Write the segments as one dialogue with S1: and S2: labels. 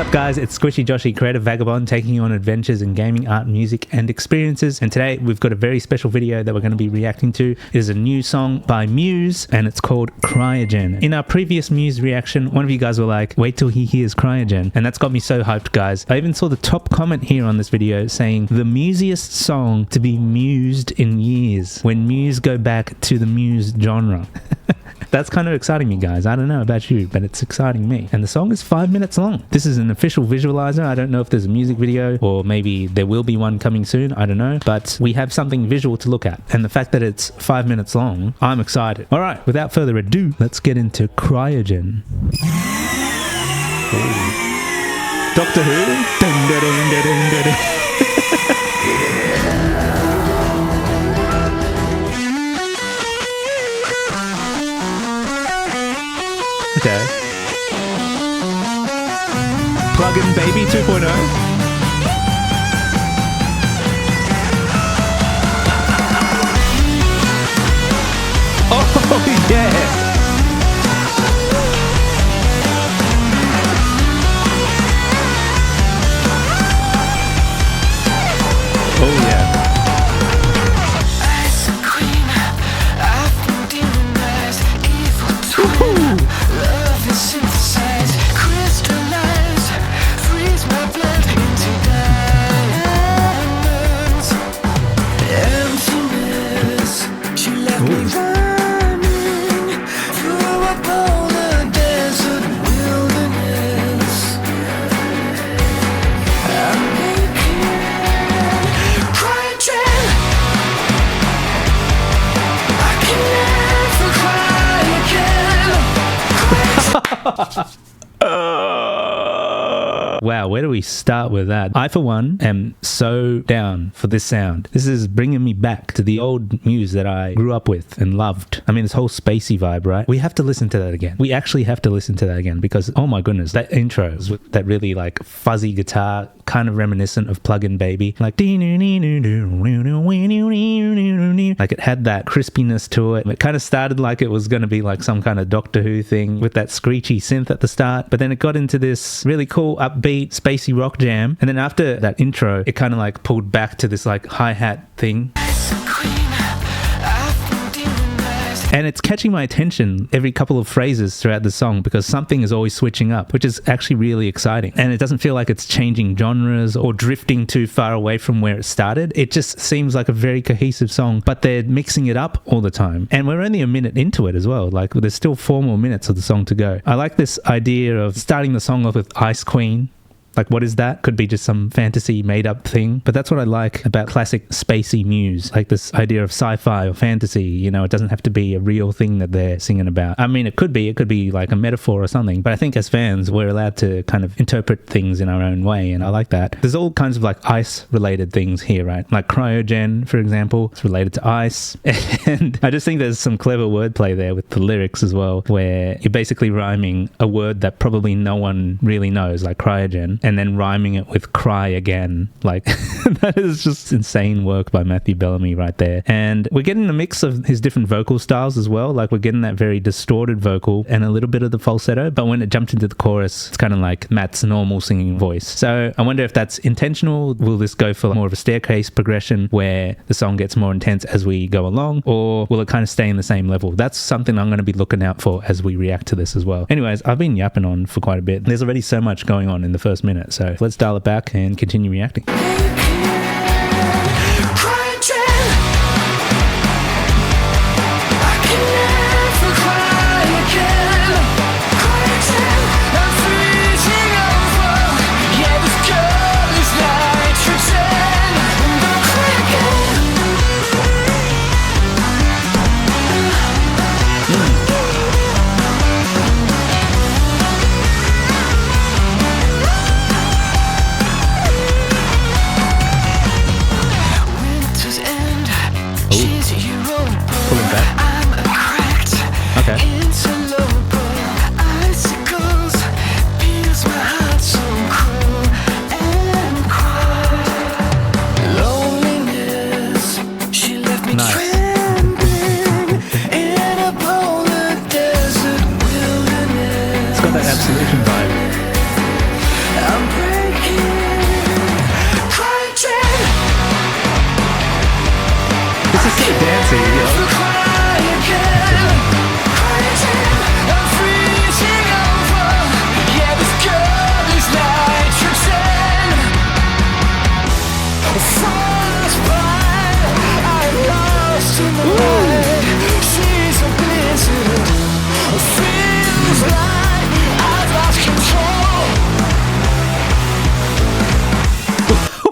S1: up, guys? It's Squishy Joshy, Creative Vagabond, taking you on adventures in gaming, art, music, and experiences. And today we've got a very special video that we're going to be reacting to. It is a new song by MUSE, and it's called Cryogen. In our previous MUSE reaction, one of you guys were like, wait till he hears Cryogen. And that's got me so hyped, guys. I even saw the top comment here on this video saying, the musiest song to be mused in years, when MUSE go back to the MUSE genre. That's kind of exciting me, guys. I don't know about you, but it's exciting me. And the song is 5 minutes long. This is an official visualizer. I don't know if there's a music video or maybe there will be one coming soon. I don't know. But we have something visual to look at. And the fact that it's 5 minutes long, I'm excited. All right, without further ado, let's get into Cryogen. Ooh. Doctor Who? Dun, dun, dun, dun, dun, dun, dun. Okay. Plug-in Baby 2.0. Oh, yeah. Oh, yeah. Wow, where do we start with that? I, for one, am so down for this sound. This is bringing me back to the old MUSE that I grew up with and loved. I mean, this whole spacey vibe, right? We have to listen to that again. We actually have to listen to that again because, oh my goodness, that intro with that really like fuzzy guitar, kind of reminiscent of Plug-in Baby. Like it had that crispiness to it. It kind of started like it was going to be like some kind of Doctor Who thing with that screechy synth at the start, but then it got into this really cool upbeat spacey rock jam, and then after that intro it kind of like pulled back to this like hi-hat thing. And it's catching my attention every couple of phrases throughout the song because something is always switching up, which is actually really exciting. And it doesn't feel like it's changing genres or drifting too far away from where it started. It just seems like a very cohesive song, but they're mixing it up all the time. And we're only a minute into it as well. Like there's still 4 more minutes of the song to go. I like this idea of starting the song off with Ice Queen. Like, what is that? Could be just some fantasy made-up thing. But that's what I like about classic spacey MUSE. Like this idea of sci-fi or fantasy, you know, it doesn't have to be a real thing that they're singing about. I mean, it could be like a metaphor or something. But I think as fans, we're allowed to kind of interpret things in our own way. And I like that. There's all kinds of like ice-related things here, right? Like cryogen, for example, it's related to ice. And I just think there's some clever wordplay there with the lyrics as well, where you're basically rhyming a word that probably no one really knows, like cryogen, and then rhyming it with cry again. Like that is just insane work by Matthew Bellamy right there. And we're getting a mix of his different vocal styles as well. Like we're getting that very distorted vocal and a little bit of the falsetto, but when it jumped into the chorus, it's kind of like Matt's normal singing voice. So I wonder if that's intentional. Will this go for more of a staircase progression where the song gets more intense as we go along, or will it kind of stay in the same level? That's something I'm going to be looking out for as we react to this as well. Anyways, I've been yapping on for quite a bit. There's already so much going on in the first minute. So let's dial it back and continue reacting.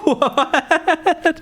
S1: What?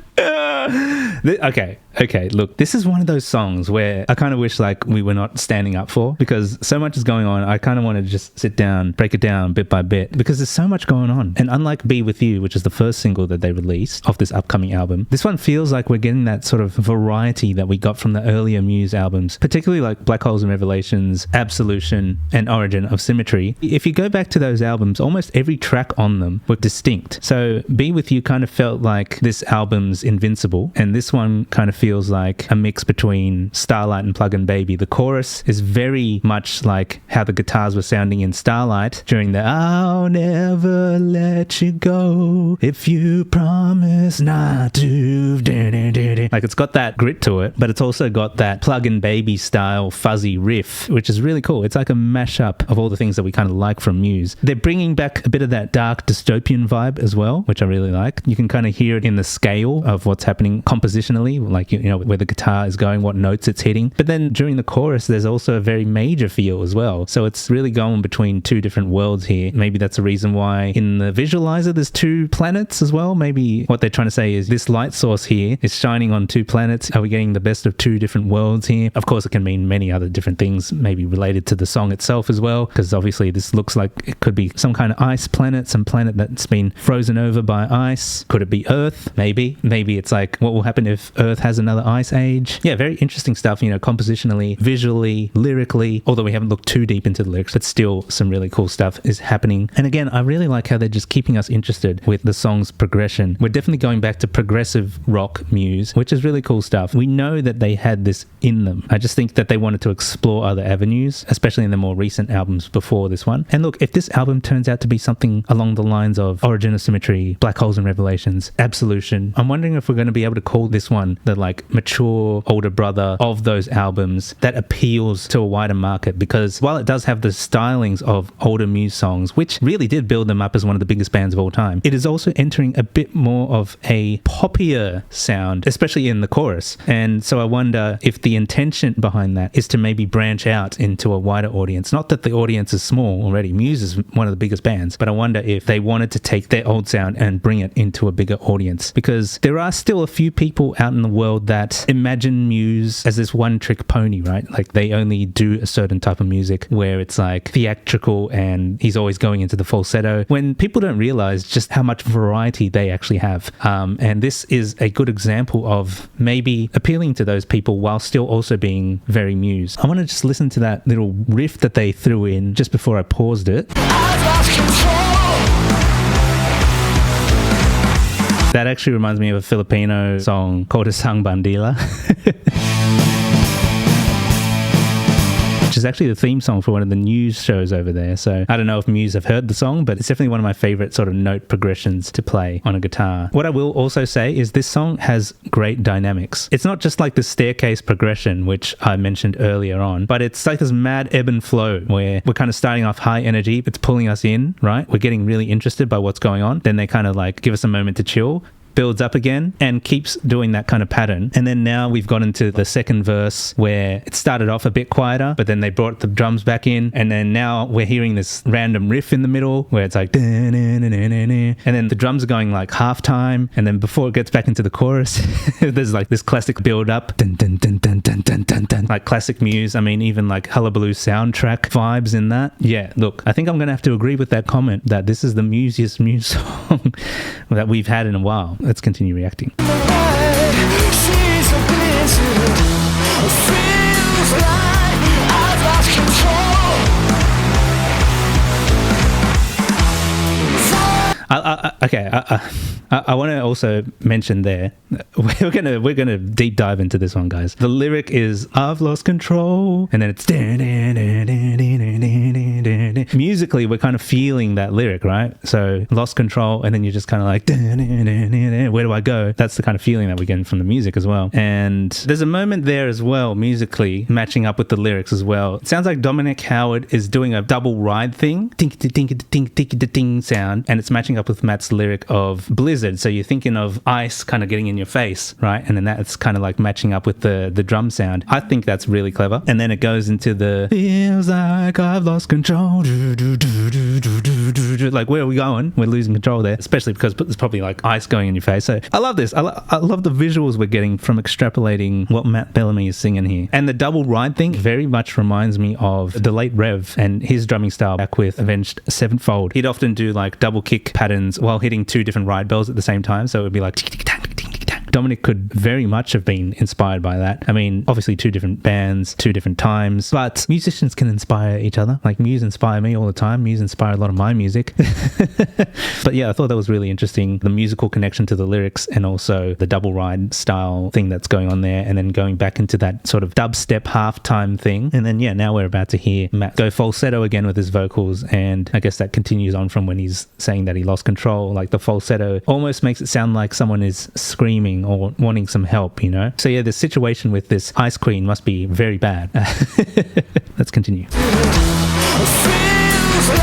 S1: Okay, look, this is one of those songs where I kind of wish like we were not standing up for, because so much is going on. I kind of want to just sit down, break it down bit by bit, because there's so much going on. And unlike Be With You, which is the first single that they released off this upcoming album, this one feels like we're getting that sort of variety that we got from the earlier Muse albums, particularly like Black Holes and Revelations, Absolution, and Origin of Symmetry. If you go back to those albums, almost every track on them were distinct. So Be With You kind of felt like this album's Invincible, and this one kind of feels like a mix between Starlight and Plug and Baby. The chorus is very much like how the guitars were sounding in Starlight during the I'll never let you go if you promise not to. Like, it's got that grit to it, but it's also got that Plug and Baby style fuzzy riff, which is really cool. It's like a mashup of all the things that we kind of like from Muse. They're bringing back a bit of that dark dystopian vibe as well, which I really like. You can kind of hear it in the scale of what's happening compositionally, like, you know, where the guitar is going, what notes it's hitting. But then during the chorus, there's also a very major feel as well. So it's really going between two different worlds here. Maybe that's a reason why in the visualizer there's two planets as well. Maybe what they're trying to say is this light source here is shining on two planets. Are we getting the best of two different worlds here? Of course, it can mean many other different things, maybe related to the song itself as well, because obviously this looks like it could be some kind of ice planet, some planet that's been frozen over by ice. Could it be Earth? Maybe it's like, what will happen if Earth has another ice age? Yeah, very interesting stuff, you know, compositionally, visually, lyrically, although we haven't looked too deep into the lyrics, but still some really cool stuff is happening. And again, I really like how they're just keeping us interested with the song's progression. We're definitely going back to progressive rock Muse, which is really cool stuff. We know that they had this in them. I just think that they wanted to explore other avenues, especially in the more recent albums before this one. And look, if this album turns out to be something along the lines of Origin of Symmetry, Black Holes and Revelations, Absolution, I'm wondering if we're going to be able to call this one the like mature older brother of those albums that appeals to a wider market, because while it does have the stylings of older Muse songs, which really did build them up as one of the biggest bands of all time, it is also entering a bit more of a poppier sound, especially in the chorus. And so I wonder if the intention behind that is to maybe branch out into a wider audience. Not that the audience is small already. Muse is one of the biggest bands, but I wonder if they wanted to take their old sound and bring it into a bigger audience, because there are still a few people out in the world that imagine Muse as this one-trick pony, right? Like, they only do a certain type of music where it's like theatrical and he's always going into the falsetto, when people don't realize just how much variety they actually have. And this is a good example of maybe appealing to those people while still also being very Muse. I want to just listen to that little riff that they threw in just before I paused it. That actually reminds me of a Filipino song called Isang, Bandila. Which is actually the theme song for one of the news shows over there. So I don't know if Muse have heard the song, but it's definitely one of my favorite sort of note progressions to play on a guitar. What I will also say is this song has great dynamics. It's not just like the staircase progression, which I mentioned earlier on, but it's like this mad ebb and flow where we're kind of starting off high energy. It's pulling us in, right? We're getting really interested by what's going on. Then they kind of like give us a moment to chill, builds up again, and keeps doing that kind of pattern. And then now we've got into the second verse where it started off a bit quieter, but then they brought the drums back in, and then now we're hearing this random riff in the middle where it's like, and then the drums are going like half time, and then before it gets back into the chorus there's like this classic build up, like classic Muse. I mean, even like Hullabaloo soundtrack vibes in that. Yeah, look, I think I'm gonna have to agree with that comment that this is the musiest Muse song that we've had in a while. Let's continue reacting. I want to also mention there, we're gonna deep dive into this one, guys. The lyric is I've lost control, and then it's musically we're kind of feeling that lyric, right? So lost control, and then you're just kind of like where do I go? That's the kind of feeling that we're getting from the music as well. And there's a moment there as well, musically matching up with the lyrics as well. It sounds like Dominic Howard is doing a double ride thing, ding sound, and it's matching up with Matt's lyric of Blizzard. So you're thinking of ice kind of getting in your face, right? And then that's kind of like matching up with the drum sound. I think that's really clever. And then it goes into the feels like I've lost control. like, where are we going? We're losing control there, especially because there's probably like ice going in your face. So I love this. I love the visuals we're getting from extrapolating what Matt Bellamy is singing here. And the double ride thing very much reminds me of the late Rev and his drumming style back with Avenged Sevenfold. He'd often do like double kick patterns while hitting two different ride bells at the same time. So it would be like Dominic could very much have been inspired by that. I mean, obviously two different bands, two different times, but musicians can inspire each other. Like Muse inspire me all the time. Muse inspire a lot of my music. But yeah, I thought that was really interesting. The musical connection to the lyrics and also the double ride style thing that's going on there. And then going back into that sort of dubstep halftime thing. And then, yeah, now we're about to hear Matt go falsetto again with his vocals. And I guess that continues on from when he's saying that he lost control. Like the falsetto almost makes it sound like someone is screaming or wanting some help, you know? So yeah, the situation with this Ice Queen must be very bad. Let's continue.
S2: Feels like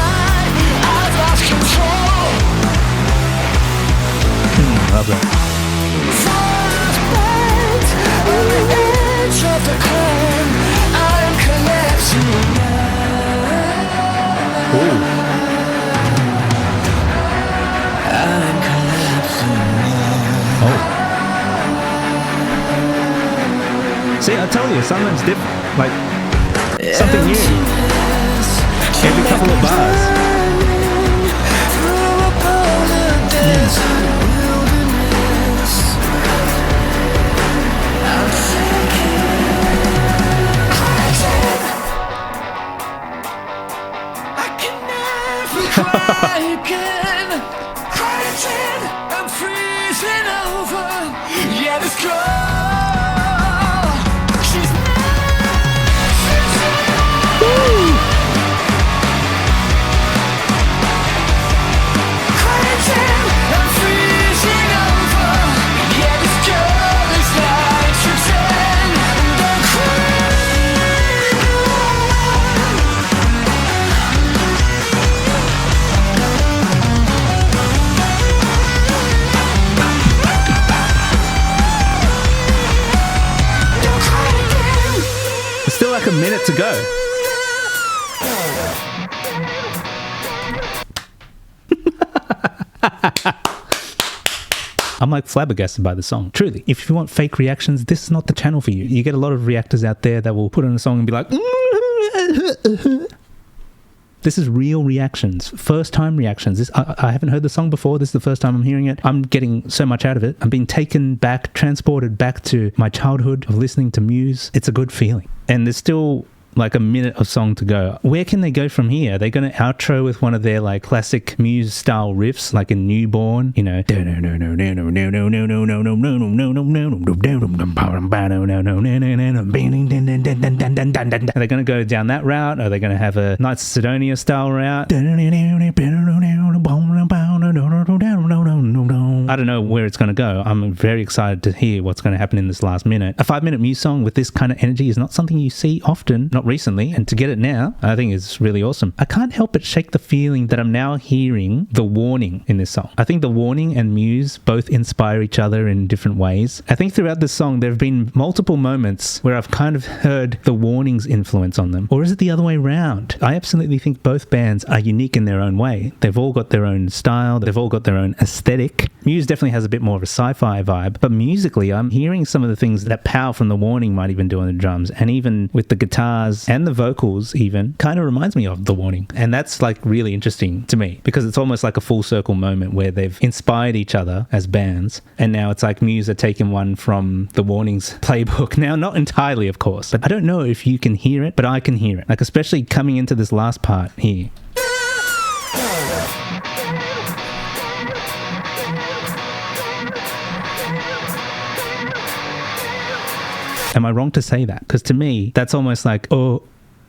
S2: I've lost control.
S1: Love that.
S2: Frostbite on the edge of the curve. I'm collapsing now.
S1: Ooh.
S2: I'm collapsing now.
S1: Oh. See, I tell you, sometimes different, like something new every couple of bars.
S2: I can never cry again. Crying, I'm freezing over. Yeah, this girl.
S1: Still like a minute to go. I'm like flabbergasted by the song. Truly, if you want fake reactions, this is not the channel for you. You get a lot of reactors out there that will put on a song and be like, this is real reactions, first time reactions. I haven't heard the song before. This is the first time I'm hearing it. I'm getting so much out of it. I'm being taken back, transported back to my childhood of listening to Muse. It's a good feeling. And there's still like a minute of song to go. Where can they go from here? Are they going to outro with one of their like classic Muse style riffs, like in Newborn, you know? Are they going to go down that route? Are they going to have a Knights of Sidonia style route? I don't know where it's going to go. I'm very excited to hear what's going to happen in this last minute. A 5-minute Muse song with this kind of energy is not something you see often, not recently, and to get it now, I think is really awesome. I can't help but shake the feeling that I'm now hearing The Warning in this song. I think The Warning and Muse both inspire each other in different ways. I think throughout this song, there have been multiple moments where I've kind of heard The Warning's influence on them. Or is it the other way around? I absolutely think both bands are unique in their own way. They've all got their own style. They've all got their own aesthetic. Muse definitely has a bit more of a sci-fi vibe, but musically, I'm hearing some of the things that Pow from The Warning might even do on the drums, and even with the guitars and the vocals even, kind of reminds me of The Warning. And that's like really interesting to me, because it's almost like a full circle moment where they've inspired each other as bands, and now it's like Muse are taking one from The Warning's playbook. Now, not entirely, of course, but I don't know if you can hear it, but I can hear it. Like, especially coming into this last part here. Am I wrong to say that? Because to me, that's almost like, oh,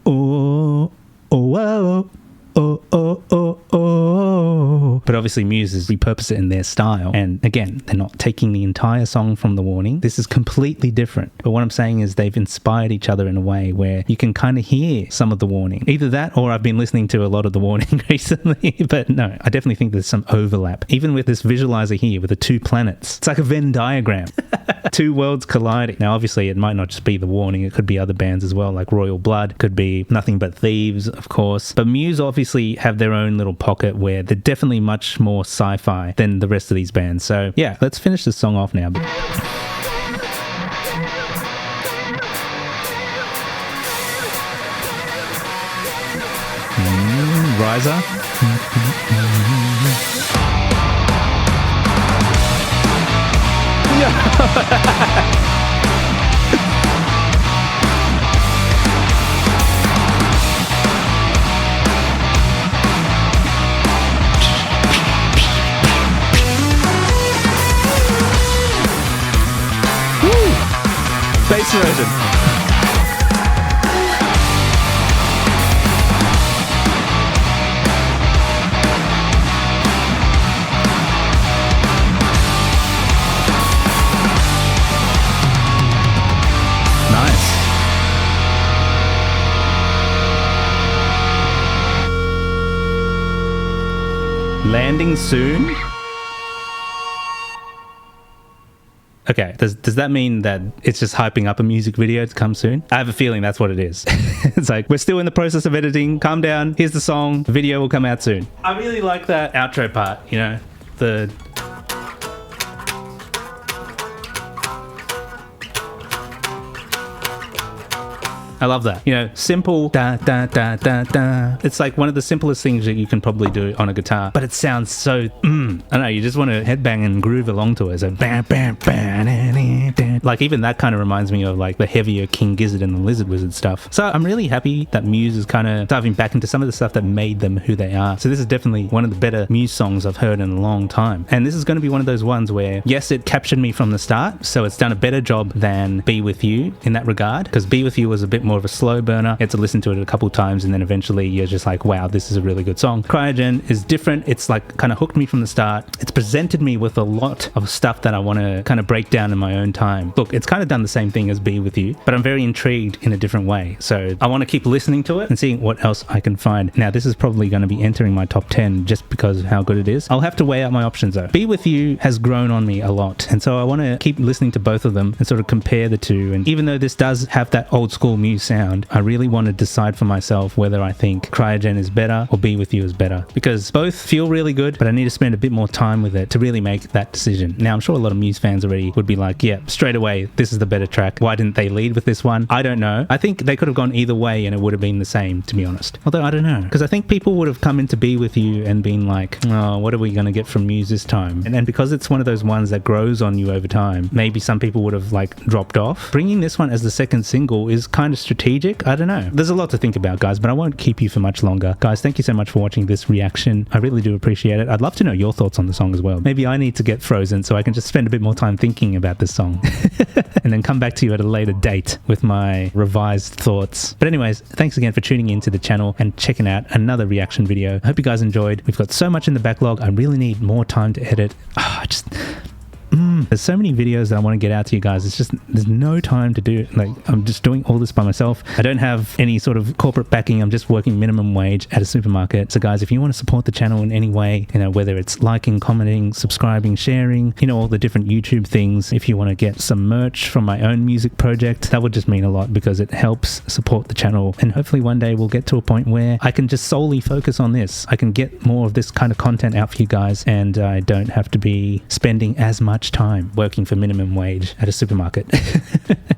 S1: oh, oh, oh, oh, oh, oh, oh. But obviously Muse has repurposed it in their style. And again, they're not taking the entire song from The Warning. This is completely different. But what I'm saying is they've inspired each other in a way where you can kind of hear some of The Warning. Either that, or I've been listening to a lot of The Warning recently. But no, I definitely think there's some overlap. Even with this visualizer here with the two planets. It's like a Venn diagram. Two worlds colliding. Now, obviously, it might not just be The Warning. It could be other bands as well, like Royal Blood. Could be Nothing But Thieves, of course. But Muse obviously obviously have their own little pocket where they're definitely much more sci-fi than the rest of these bands. So yeah, let's finish the song off now. Riser. Bass version. Nice. Landing soon? Okay, does that mean that it's just hyping up a music video to come soon? I have a feeling that's what it is. It's like, we're still in the process of editing, calm down, here's the song, the video will come out soon. I really like that outro part, you know, the... I love that. You know, simple da da da da da. It's like one of the simplest things that you can probably do on a guitar, but it sounds so I don't know, you just want to headbang and groove along to it. So bam, bam, bam, like even that kind of reminds me of like the heavier King Gizzard and the Lizard Wizard stuff. So I'm really happy that Muse is kind of diving back into some of the stuff that made them who they are. So this is definitely one of the better Muse songs I've heard in a long time. And this is going to be one of those ones where, yes, it captured me from the start, so it's done a better job than Be With You in that regard, because Be With You was a bit more of a slow burner. You had to listen to it a couple times and then eventually you're just like, wow, this is a really good song. Cryogen is different. It's like kind of hooked me from the start. It's presented me with a lot of stuff that I want to kind of break down in my own time. Look, it's kind of done the same thing as Be With You, but I'm very intrigued in a different way. So I want to keep listening to it and seeing what else I can find. Now, this is probably going to be entering my top 10 just because of how good it is. I'll have to weigh out my options though. Be With You has grown on me a lot. And so I want to keep listening to both of them and sort of compare the two. And even though this does have that old school Muse sound, I really want to decide for myself whether I think Cryogen is better or Be With You is better, because both feel really good, but I need to spend a bit more time with it to really make that decision. Now, I'm sure a lot of Muse fans already would be like, yeah, straight away, this is the better track. Why didn't they lead with this one? I don't know. I think they could have gone either way and it would have been the same, to be honest. Although, I don't know. Because I think people would have come into Be With You and been like, oh, what are we going to get from Muse this time? And then because it's one of those ones that grows on you over time, maybe some people would have like dropped off. Bringing this one as the second single is kind of strategic. I don't know. There's a lot to think about, guys, but I won't keep you for much longer. Guys, thank you so much for watching this reaction. I really do appreciate it. I'd love to know your thoughts on the song as well. Maybe I need to get frozen so I can just spend a bit more time thinking about this song and then come back to you at a later date with my revised thoughts. But anyways, thanks again for tuning into the channel and checking out another reaction video. I hope you guys enjoyed. We've got so much in the backlog. I really need more time to edit. There's so many videos that I want to get out to you guys. It's just, there's no time to do it. Like, I'm just doing all this by myself. I don't have any sort of corporate backing. I'm just working minimum wage at a supermarket. So guys, if you want to support the channel in any way, you know, whether it's liking, commenting, subscribing, sharing, you know, all the different YouTube things, if you want to get some merch from my own music project, that would just mean a lot because it helps support the channel. And hopefully one day we'll get to a point where I can just solely focus on this. I can get more of this kind of content out for you guys and I don't have to be spending as much time working for minimum wage at a supermarket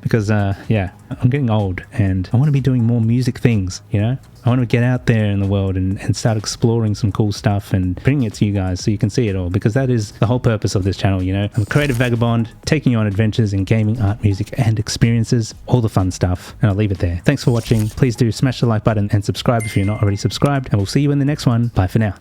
S1: because yeah, I'm getting old and I want to be doing more music things, you know. I want to get out there in the world and start exploring some cool stuff and bring it to you guys so you can see it all, because that is the whole purpose of this channel, you know. I'm a creative vagabond taking you on adventures in gaming, art, music and experiences, all the fun stuff, and I'll leave it there. Thanks for watching. Please do smash the like button and subscribe if you're not already subscribed, and we'll see you in the next one. Bye for now.